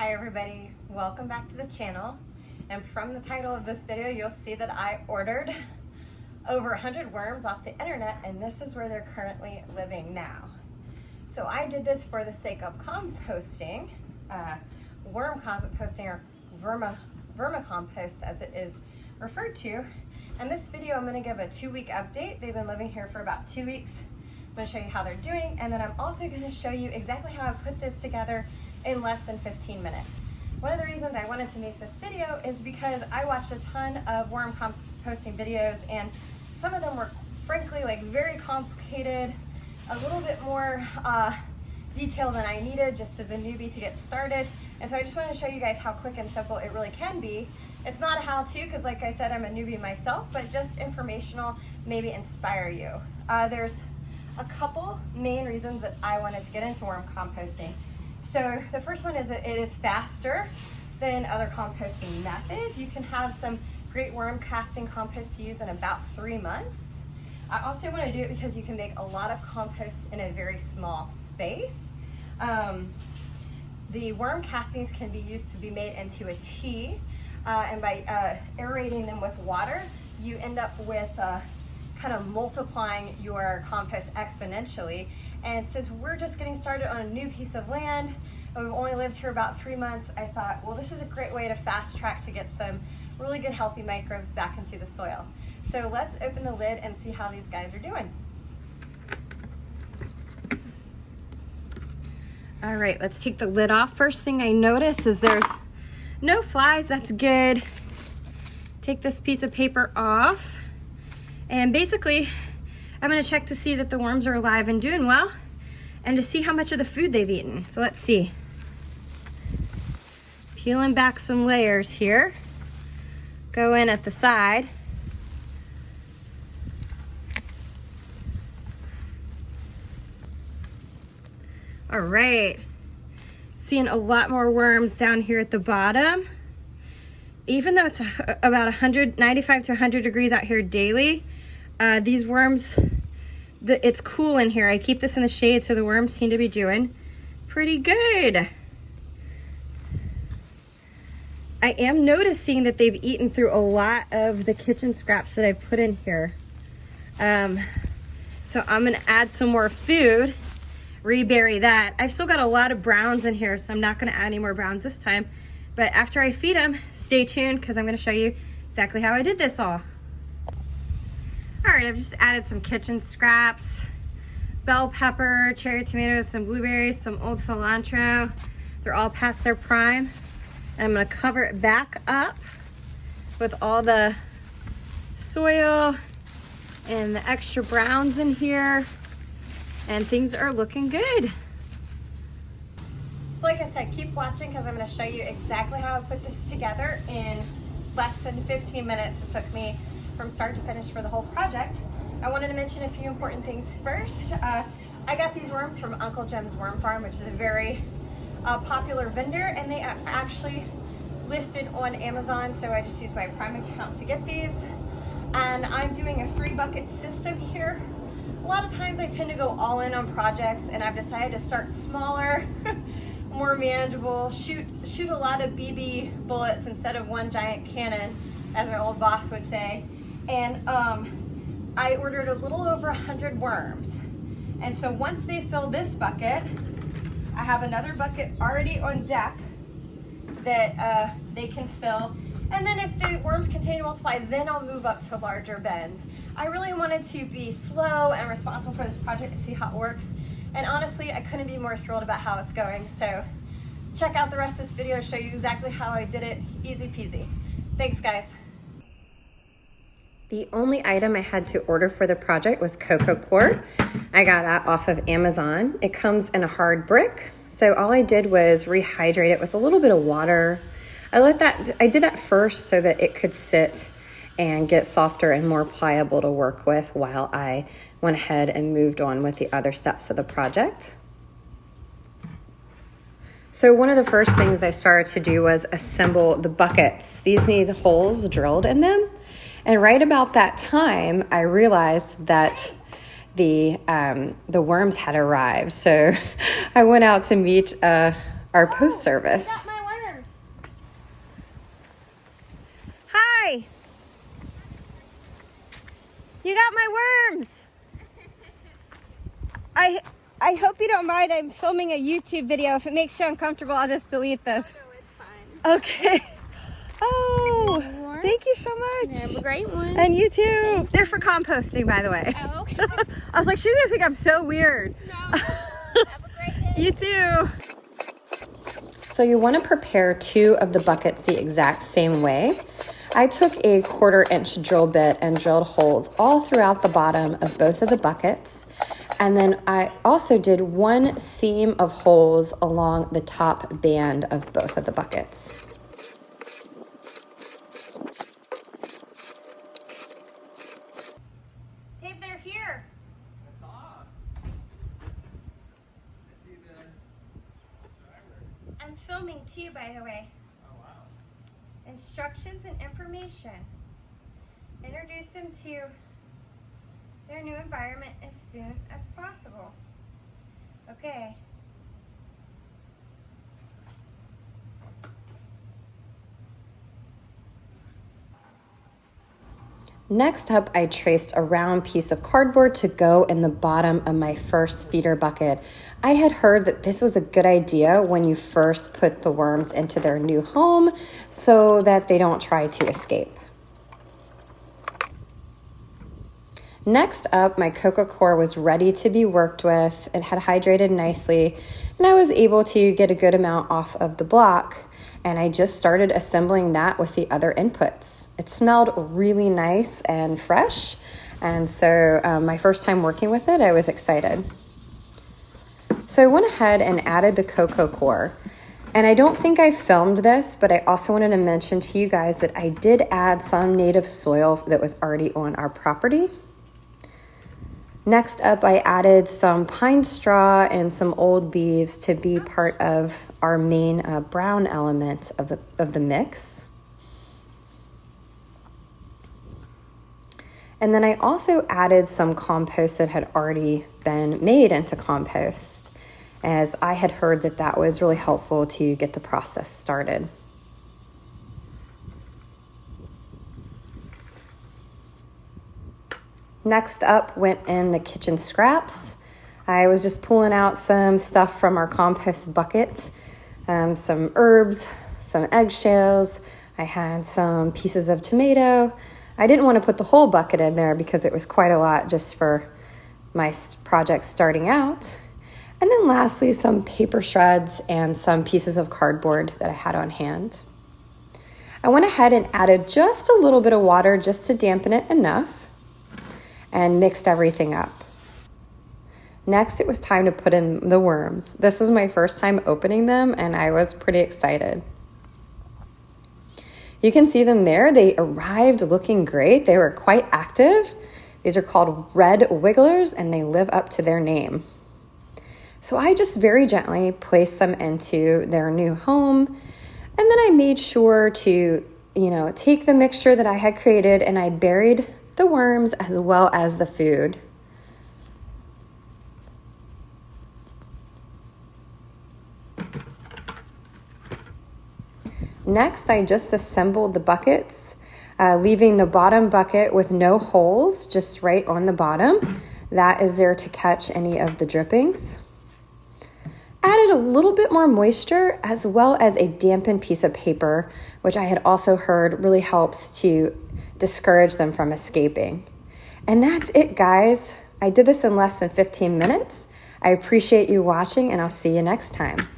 Hi everybody, welcome back to the channel. And from the title of this video, you'll see that I ordered over 100 worms off the internet, and this is where they're currently living now. So I did this for the sake of composting, worm composting, or vermicompost as it is referred to. And this video, I'm gonna give a 2-week update. They've been living here for about 2 weeks. I'm gonna show you how they're doing, and then I'm also gonna show you exactly how I put this together in less than 15 minutes. One of the reasons I wanted to make this video is because I watched a ton of worm composting videos, and some of them were frankly like very complicated, a little bit more detail than I needed just as a newbie to get started. And so I just want to show you guys how quick and simple it really can be. It's not a how-to because, like I said, I'm a newbie myself, but just informational, maybe inspire you. There's a couple main reasons that I wanted to get into worm composting. So the first one is that it is faster than other composting methods. You can have some great worm casting compost to use in about 3 months. I also want to do it because you can make a lot of compost in a very small space. The worm castings can be used to be made into a tea, and by aerating them with water, you end up with kind of multiplying your compost exponentially. And since we're just getting started on a new piece of land, and we've only lived here about 3 months, I thought, well, this is a great way to fast track to get some really good healthy microbes back into the soil. So let's open the lid and see how these guys are doing. All right, let's take the lid off. First thing I notice is there's no flies. That's good. Take this piece of paper off. And basically, I'm gonna check to see that the worms are alive and doing well, and to see how much of the food they've eaten. So let's see. Peeling back some layers here. Go in at the side. All right. Seeing a lot more worms down here at the bottom. Even though it's about 95 to 100 degrees out here daily, these worms, it's cool in here. I keep this in the shade, so the worms seem to be doing pretty good. I am noticing that they've eaten through a lot of the kitchen scraps that I put in here. So I'm gonna add some more food, rebury that. I've still got a lot of browns in here, so I'm not gonna add any more browns this time. But after I feed them, stay tuned because I'm gonna show you exactly how I did this all. All right, I've just added some kitchen scraps, bell pepper, cherry tomatoes, some blueberries, some old cilantro. They're all past their prime. And I'm gonna cover it back up with all the soil and the extra browns in here. And things are looking good. So like I said, keep watching because I'm gonna show you exactly how I put this together in less than 15 minutes. It took me from start to finish for the whole project. I wanted to mention a few important things first. I got these worms from Uncle Jim's Worm Farm, which is a very popular vendor, and they are actually listed on Amazon, so I just used my Prime account to get these. And I'm doing a 3-bucket system here. A lot of times I tend to go all in on projects, and I've decided to start smaller, more manageable, shoot a lot of BB bullets instead of one giant cannon, as my old boss would say. And I ordered a little over 100 worms. And so once they fill this bucket, I have another bucket already on deck that they can fill. And then if the worms continue to multiply, then I'll move up to larger bins. I really wanted to be slow and responsible for this project and see how it works. And honestly, I couldn't be more thrilled about how it's going. So check out the rest of this video to show you exactly how I did it. Easy peasy. Thanks, guys. The only item I had to order for the project was cocoa cord. I got that off of Amazon. It comes in a hard brick. So all I did was rehydrate it with a little bit of water. I did that first so that it could sit and get softer and more pliable to work with while I went ahead and moved on with the other steps of the project. So one of the first things I started to do was assemble the buckets. These need holes drilled in them. And right about that time, I realized that the worms had arrived. So I went out to meet our post service. I got my You got my worms. I hope you don't mind. I'm filming a YouTube video. If it makes you uncomfortable, I'll just delete this. Oh, no, it's fine. Okay. Oh, thank you so much. Have a great one. And you too. They're for composting, by the way. Oh, okay. I was like, she's gonna think I'm so weird. No. Have a great day. You too. So you want to prepare 2 of the buckets the exact same way. I took a 1/4 inch drill bit and drilled holes all throughout the bottom of both of the buckets. And then I also did 1 seam of holes along the top band of both of the buckets. Hey, they're here. I saw. I see the driver. I'm filming too, by the way. Oh, wow. Instructions and information. Introduce them to their new environment as soon as possible. Okay. Next up, I traced a round piece of cardboard to go in the bottom of my first feeder bucket. I had heard that this was a good idea when you first put the worms into their new home so that they don't try to escape. Next up, my coco core was ready to be worked with. It had hydrated nicely, and I was able to get a good amount off of the block. And I just started assembling that with the other inputs. It smelled really nice and fresh, and so my first time working with it, I was excited. So I went ahead and added the coco core. And I don't think I filmed this, but I also wanted to mention to you guys that I did add some native soil that was already on our property. Next up, I added some pine straw and some old leaves to be part of our main brown element of the mix. And then I also added some compost that had already been made into compost, as I had heard that that was really helpful to get the process started. Next up went in the kitchen scraps. I was just pulling out some stuff from our compost bucket, some herbs, some eggshells. I had some pieces of tomato. I didn't want to put the whole bucket in there because it was quite a lot just for my project starting out. And then lastly, some paper shreds and some pieces of cardboard that I had on hand. I went ahead and added just a little bit of water just to dampen it enough, and mixed everything up. Next, it was time to put in the worms. This was my first time opening them, and I was pretty excited. You can see them there. They arrived looking great. They were quite active. These are called red wigglers, and they live up to their name. So I just very gently placed them into their new home, and then I made sure to, take the mixture that I had created, and I buried the worms as well as the food. Next, I just assembled the buckets, leaving the bottom bucket with no holes, just right on the bottom. That is there to catch any of the drippings. Added a little bit more moisture as well as a dampened piece of paper, which I had also heard really helps to discourage them from escaping. And that's it, guys. I did this in less than 15 minutes. I appreciate you watching, and I'll see you next time.